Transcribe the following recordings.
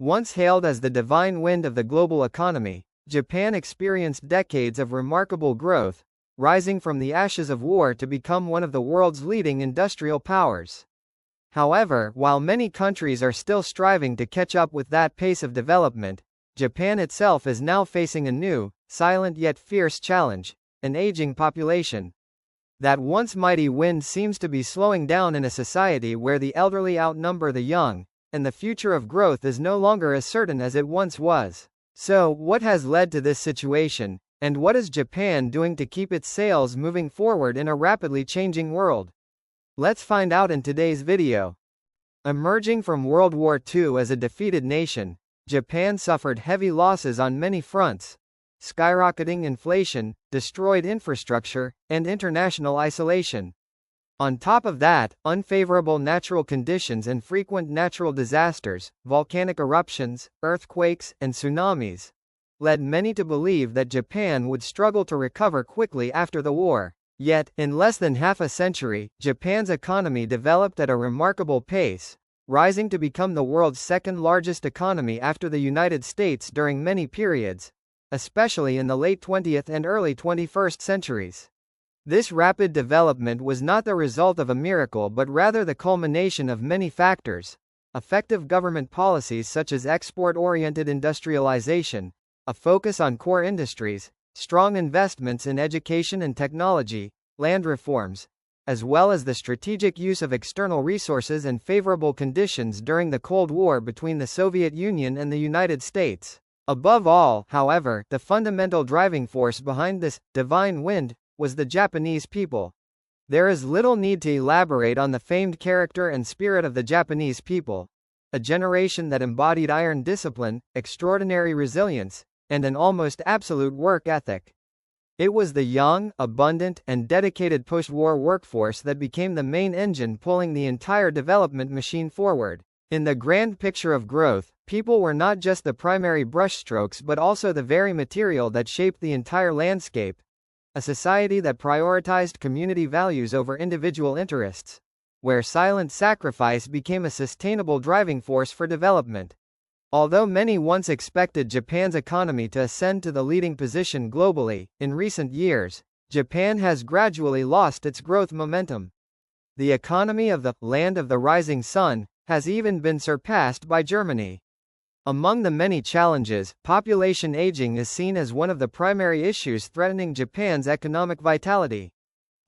Once hailed as the divine wind of the global economy, Japan experienced decades of remarkable growth, rising from the ashes of war to become one of the world's leading industrial powers. However, while many countries are still striving to catch up with that pace of development, Japan itself is now facing a new, silent yet fierce challenge: an aging population. That once mighty wind seems to be slowing down in a society where the elderly outnumber the young, and the future of growth is no longer as certain as it once was. So, what has led to this situation, and what is Japan doing to keep its sails moving forward in a rapidly changing world? Let's find out in today's video. Emerging from World War II as a defeated nation, Japan suffered heavy losses on many fronts: skyrocketing inflation, destroyed infrastructure, and international isolation. On top of that, unfavorable natural conditions and frequent natural disasters, volcanic eruptions, earthquakes, and tsunamis, led many to believe that Japan would struggle to recover quickly after the war. Yet, in less than half a century, Japan's economy developed at a remarkable pace, rising to become the world's second-largest economy after the United States during many periods, especially in the late 20th and early 21st centuries. This rapid development was not the result of a miracle but rather the culmination of many factors: effective government policies such as export-oriented industrialization, a focus on core industries, strong investments in education and technology, land reforms, as well as the strategic use of external resources and favorable conditions during the Cold War between the Soviet Union and the United States. Above all, however, the fundamental driving force behind this divine wind was the Japanese people. There is little need to elaborate on the famed character and spirit of the Japanese people, a generation that embodied iron discipline, extraordinary resilience, and an almost absolute work ethic. It was the young, abundant, and dedicated post-war workforce that became the main engine pulling the entire development machine forward. In the grand picture of growth, people were not just the primary brushstrokes but also the very material that shaped the entire landscape: a society that prioritized community values over individual interests, where silent sacrifice became a sustainable driving force for development. Although many once expected Japan's economy to ascend to the leading position globally, in recent years, Japan has gradually lost its growth momentum. The economy of the land of the rising sun has even been surpassed by Germany. Among the many challenges, population aging is seen as one of the primary issues threatening Japan's economic vitality.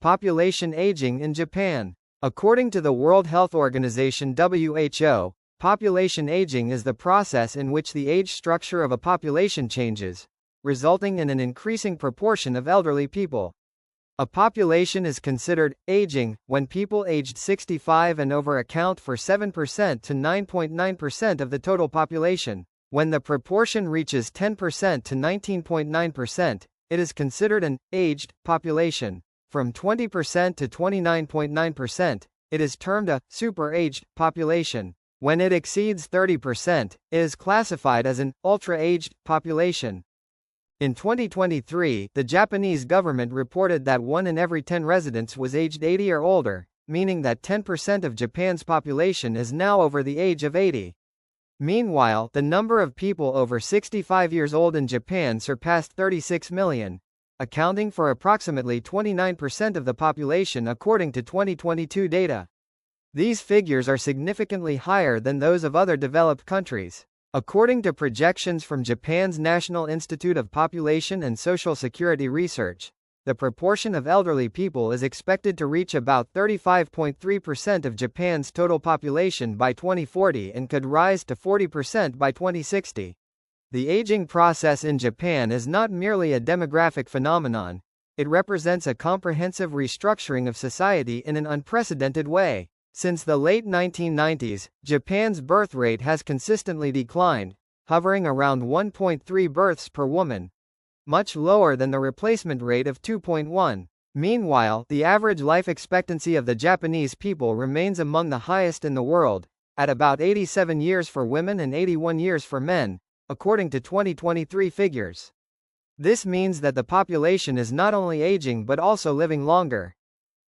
Population aging in Japan. According to the World Health Organization (WHO), population aging is the process in which the age structure of a population changes, resulting in an increasing proportion of elderly people. A population is considered aging when people aged 65 and over account for 7% to 9.9% of the total population. When the proportion reaches 10% to 19.9%, it is considered an aged population. From 20% to 29.9%, it is termed a super-aged population. When it exceeds 30%, it is classified as an ultra-aged population. In 2023, the Japanese government reported that 1 in every 10 residents was aged 80 or older, meaning that 10% of Japan's population is now over the age of 80. Meanwhile, the number of people over 65 years old in Japan surpassed 36 million, accounting for approximately 29% of the population according to 2022 data. These figures are significantly higher than those of other developed countries. According to projections from Japan's National Institute of Population and Social Security Research, the proportion of elderly people is expected to reach about 35.3% of Japan's total population by 2040 and could rise to 40% by 2060. The aging process in Japan is not merely a demographic phenomenon, it represents a comprehensive restructuring of society in an unprecedented way. Since the late 1990s, Japan's birth rate has consistently declined, hovering around 1.3 births per woman, much lower than the replacement rate of 2.1. Meanwhile, the average life expectancy of the Japanese people remains among the highest in the world, at about 87 years for women and 81 years for men, according to 2023 figures. This means that the population is not only aging but also living longer.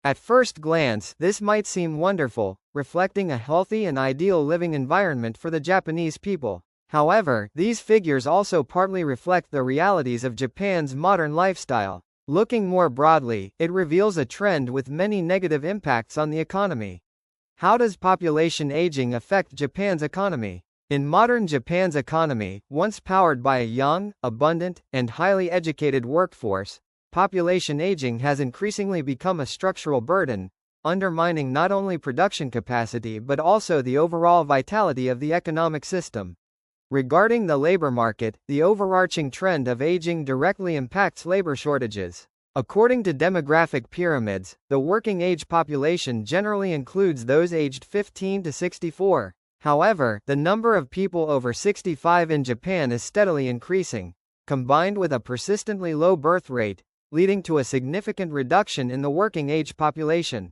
At first glance, this might seem wonderful, reflecting a healthy and ideal living environment for the Japanese people. However, these figures also partly reflect the realities of Japan's modern lifestyle. Looking more broadly, it reveals a trend with many negative impacts on the economy. How does population aging affect Japan's economy? In modern Japan's economy, once powered by a young, abundant, and highly educated workforce, population aging has increasingly become a structural burden, undermining not only production capacity but also the overall vitality of the economic system. Regarding the labor market, the overarching trend of aging directly impacts labor shortages. According to demographic pyramids, the working-age population generally includes those aged 15 to 64. However, the number of people over 65 in Japan is steadily increasing, combined with a persistently low birth rate, leading to a significant reduction in the working-age population.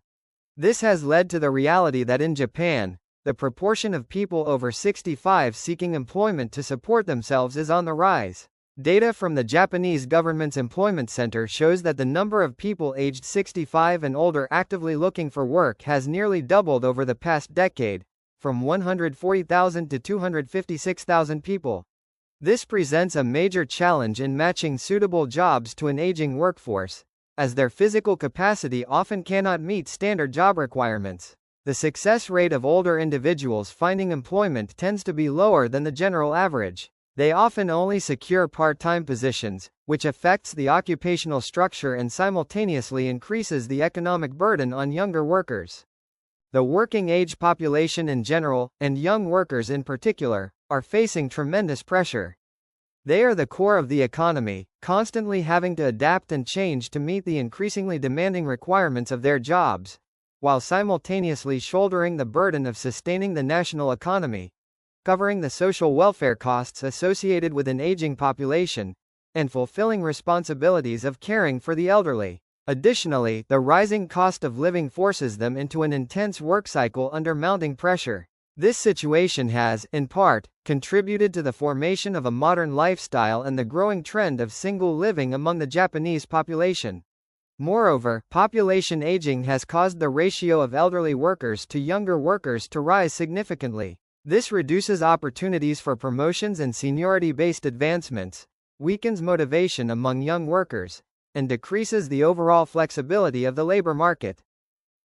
This has led to the reality that in Japan, the proportion of people over 65 seeking employment to support themselves is on the rise. Data from the Japanese government's employment center shows that the number of people aged 65 and older actively looking for work has nearly doubled over the past decade, from 140,000 to 256,000 people. This presents a major challenge in matching suitable jobs to an aging workforce, as their physical capacity often cannot meet standard job requirements. The success rate of older individuals finding employment tends to be lower than the general average. They often only secure part-time positions, which affects the occupational structure and simultaneously increases the economic burden on younger workers. The working-age population in general, and young workers in particular, are facing tremendous pressure. They are the core of the economy, constantly having to adapt and change to meet the increasingly demanding requirements of their jobs, while simultaneously shouldering the burden of sustaining the national economy, covering the social welfare costs associated with an aging population, and fulfilling responsibilities of caring for the elderly. Additionally, the rising cost of living forces them into an intense work cycle under mounting pressure. This situation has, in part, contributed to the formation of a modern lifestyle and the growing trend of single living among the Japanese population. Moreover, population aging has caused the ratio of elderly workers to younger workers to rise significantly. This reduces opportunities for promotions and seniority-based advancements, weakens motivation among young workers, and decreases the overall flexibility of the labor market.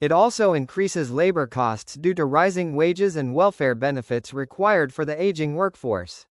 It also increases labor costs due to rising wages and welfare benefits required for the aging workforce.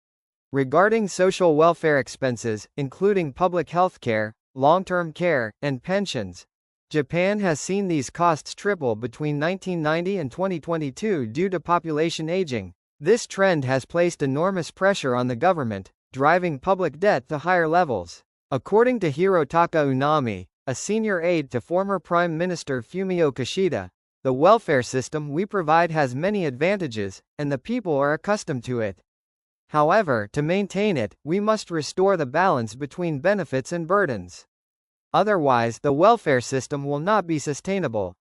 Regarding social welfare expenses, including public health care, long-term care, and pensions, Japan has seen these costs triple between 1990 and 2022 due to population aging. This trend has placed enormous pressure on the government, driving public debt to higher levels. According to Hirotaka Unami, a senior aide to former Prime Minister Fumio Kishida, the welfare system we provide has many advantages, and the people are accustomed to it. However, to maintain it, we must restore the balance between benefits and burdens. Otherwise, the welfare system will not be sustainable.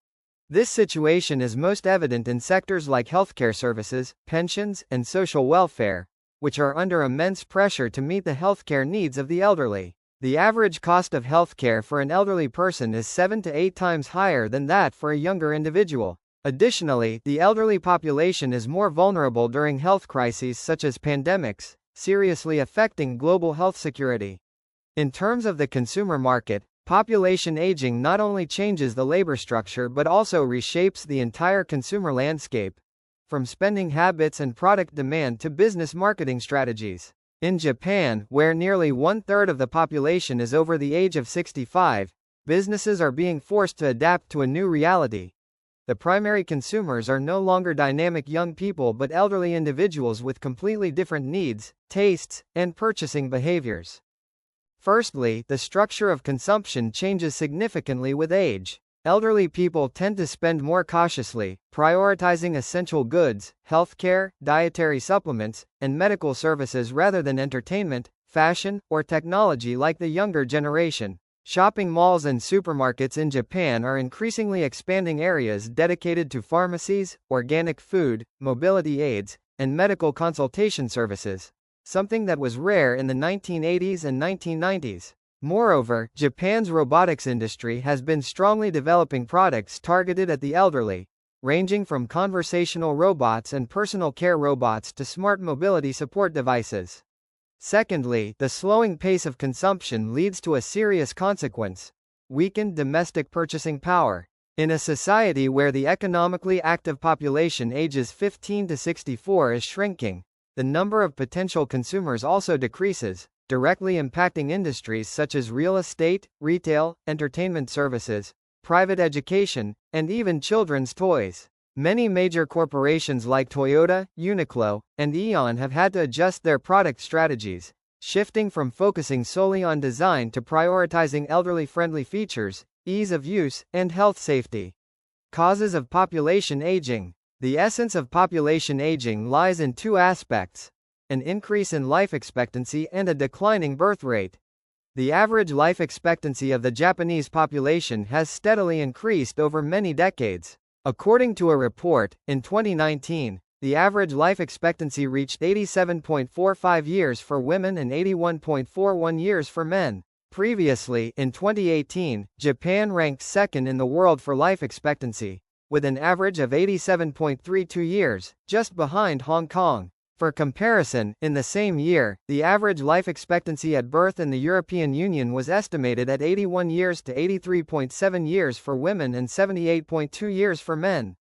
This situation is most evident in sectors like healthcare services, pensions, and social welfare, which are under immense pressure to meet the healthcare needs of the elderly. The average cost of healthcare for an elderly person is 7 to 8 times higher than that for a younger individual. Additionally, the elderly population is more vulnerable during health crises such as pandemics, seriously affecting global health security. In terms of the consumer market, population aging not only changes the labor structure but also reshapes the entire consumer landscape, from spending habits and product demand to business marketing strategies. In Japan, where nearly one-third of the population is over the age of 65, businesses are being forced to adapt to a new reality. The primary consumers are no longer dynamic young people but elderly individuals with completely different needs, tastes, and purchasing behaviors. Firstly, the structure of consumption changes significantly with age. Elderly people tend to spend more cautiously, prioritizing essential goods, healthcare, dietary supplements, and medical services rather than entertainment, fashion, or technology like the younger generation. Shopping malls and supermarkets in Japan are increasingly expanding areas dedicated to pharmacies, organic food, mobility aids, and medical consultation services, something that was rare in the 1980s and 1990s. Moreover, Japan's robotics industry has been strongly developing products targeted at the elderly, ranging from conversational robots and personal care robots to smart mobility support devices. Secondly, the slowing pace of consumption leads to a serious consequence: weakened domestic purchasing power. In a society where the economically active population ages 15 to 64 is shrinking, the number of potential consumers also decreases, directly impacting industries such as real estate, retail, entertainment services, private education, and even children's toys. Many major corporations like Toyota, Uniqlo, and Aeon have had to adjust their product strategies, shifting from focusing solely on design to prioritizing elderly-friendly features, ease of use, and health safety. Causes of population aging. The essence of population aging lies in two aspects: an increase in life expectancy and a declining birth rate. The average life expectancy of the Japanese population has steadily increased over many decades. According to a report, in 2019, the average life expectancy reached 87.45 years for women and 81.41 years for men. Previously, in 2018, Japan ranked second in the world for life expectancy, with an average of 87.32 years, just behind Hong Kong. For comparison, in the same year, the average life expectancy at birth in the European Union was estimated at 81 years to 83.7 years for women and 78.2 years for men.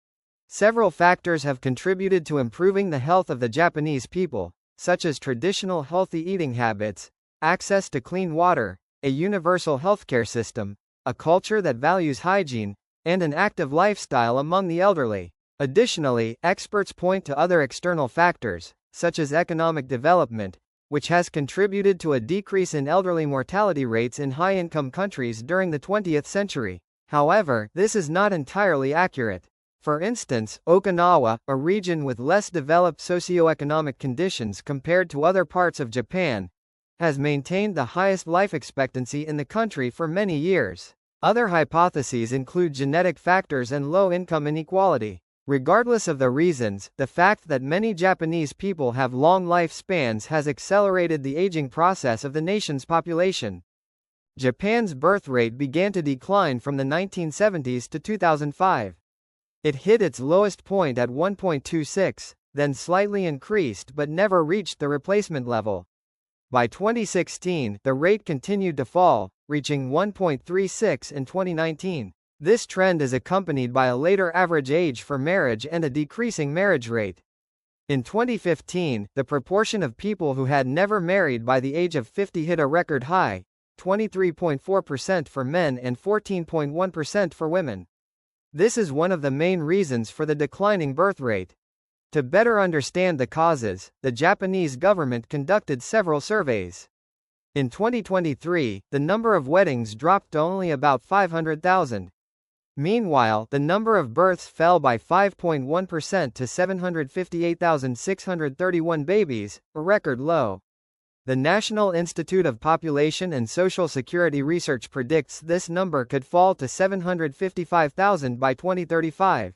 Several factors have contributed to improving the health of the Japanese people, such as traditional healthy eating habits, access to clean water, a universal healthcare system, a culture that values hygiene, and an active lifestyle among the elderly. Additionally, experts point to other external factors, such as economic development, which has contributed to a decrease in elderly mortality rates in high-income countries during the 20th century. However, this is not entirely accurate. For instance, Okinawa, a region with less developed socioeconomic conditions compared to other parts of Japan, has maintained the highest life expectancy in the country for many years. Other hypotheses include genetic factors and low-income inequality. Regardless of the reasons, the fact that many Japanese people have long lifespans has accelerated the aging process of the nation's population. Japan's birth rate began to decline from the 1970s to 2005. It hit its lowest point at 1.26, then slightly increased but never reached the replacement level. By 2016, the rate continued to fall, reaching 1.36 in 2019. This trend is accompanied by a later average age for marriage and a decreasing marriage rate. In 2015, the proportion of people who had never married by the age of 50 hit a record high, 23.4% for men and 14.1% for women. This is one of the main reasons for the declining birth rate. To better understand the causes, the Japanese government conducted several surveys. In 2023, the number of weddings dropped to only about 500,000. Meanwhile, the number of births fell by 5.1% to 758,631 babies, a record low. The National Institute of Population and Social Security Research predicts this number could fall to 755,000 by 2035.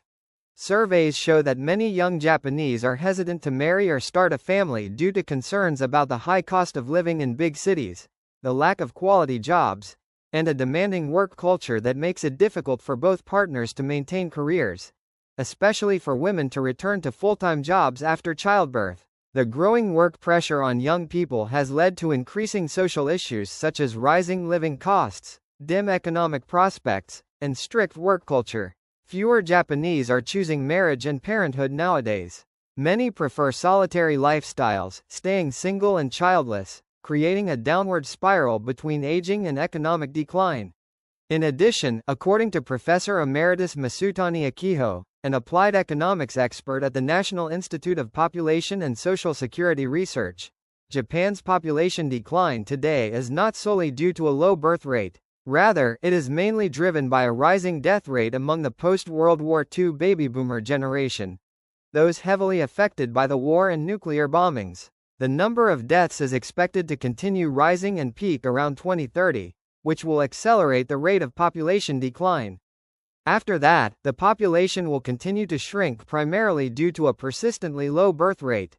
Surveys show that many young Japanese are hesitant to marry or start a family due to concerns about the high cost of living in big cities, the lack of quality jobs, and a demanding work culture that makes it difficult for both partners to maintain careers, especially for women to return to full-time jobs after childbirth. The growing work pressure on young people has led to increasing social issues such as rising living costs, dim economic prospects, and strict work culture. Fewer Japanese are choosing marriage and parenthood nowadays. Many prefer solitary lifestyles, staying single and childless, creating a downward spiral between aging and economic decline. In addition, according to Professor Emeritus Masutani Akiho, an applied economics expert at the National Institute of Population and Social Security Research, Japan's population decline today is not solely due to a low birth rate. Rather, it is mainly driven by a rising death rate among the post-World War II baby boomer generation, those heavily affected by the war and nuclear bombings. The number of deaths is expected to continue rising and peak around 2030, which will accelerate the rate of population decline. After that, the population will continue to shrink primarily due to a persistently low birth rate.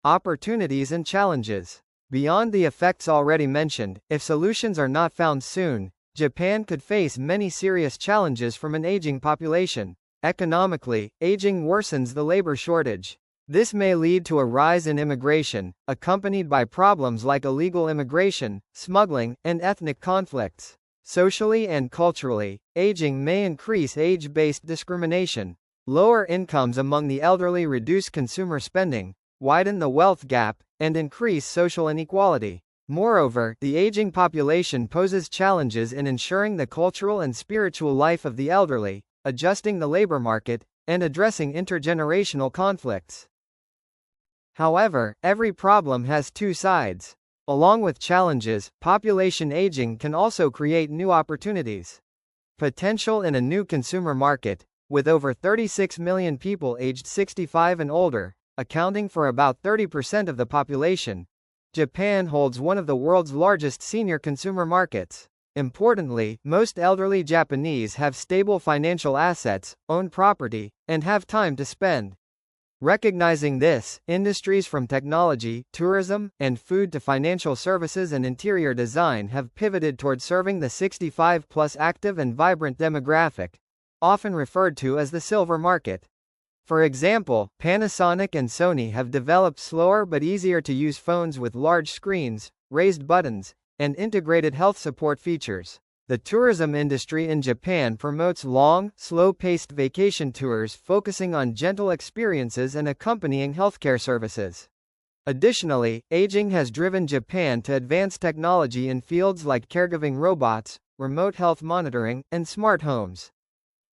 Opportunities and challenges. Beyond the effects already mentioned, if solutions are not found soon, Japan could face many serious challenges from an aging population. Economically, aging worsens the labor shortage. This may lead to a rise in immigration, accompanied by problems like illegal immigration, smuggling, and ethnic conflicts. Socially and culturally, aging may increase age-based discrimination. Lower incomes among the elderly reduce consumer spending, widen the wealth gap, and increase social inequality. Moreover, the aging population poses challenges in ensuring the cultural and spiritual life of the elderly, adjusting the labor market, and addressing intergenerational conflicts. However, every problem has two sides. Along with challenges, population aging can also create new opportunities. Potential in a new consumer market, with over 36 million people aged 65 and older, accounting for about 30% of the population. Japan holds one of the world's largest senior consumer markets. Importantly, most elderly Japanese have stable financial assets, own property, and have time to spend. Recognizing this, industries from technology, tourism, and food to financial services and interior design have pivoted toward serving the 65-plus active and vibrant demographic, often referred to as the silver market. For example, Panasonic and Sony have developed slower but easier-to-use phones with large screens, raised buttons, and integrated health support features. The tourism industry in Japan promotes long, slow-paced vacation tours focusing on gentle experiences and accompanying healthcare services. Additionally, aging has driven Japan to advance technology in fields like caregiving robots, remote health monitoring, and smart homes.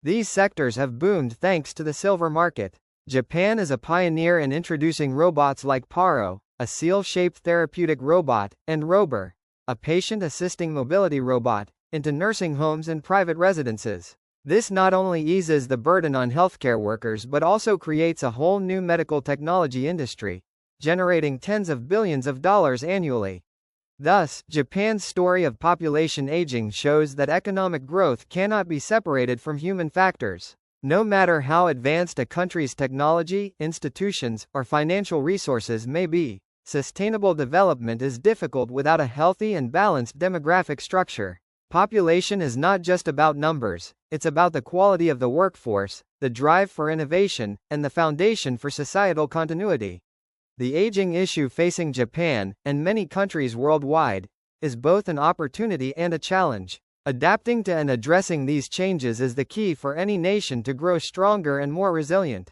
These sectors have boomed thanks to the silver market. Japan is a pioneer in introducing robots like Paro, a seal-shaped therapeutic robot, and Rober, a patient-assisting mobility robot, into nursing homes and private residences. This not only eases the burden on healthcare workers but also creates a whole new medical technology industry, generating tens of billions of dollars annually. Thus, Japan's story of population aging shows that economic growth cannot be separated from human factors. No matter how advanced a country's technology, institutions, or financial resources may be, sustainable development is difficult without a healthy and balanced demographic structure. Population is not just about numbers, it's about the quality of the workforce, the drive for innovation, and the foundation for societal continuity. The aging issue facing Japan, and many countries worldwide, is both an opportunity and a challenge. Adapting to and addressing these changes is the key for any nation to grow stronger and more resilient.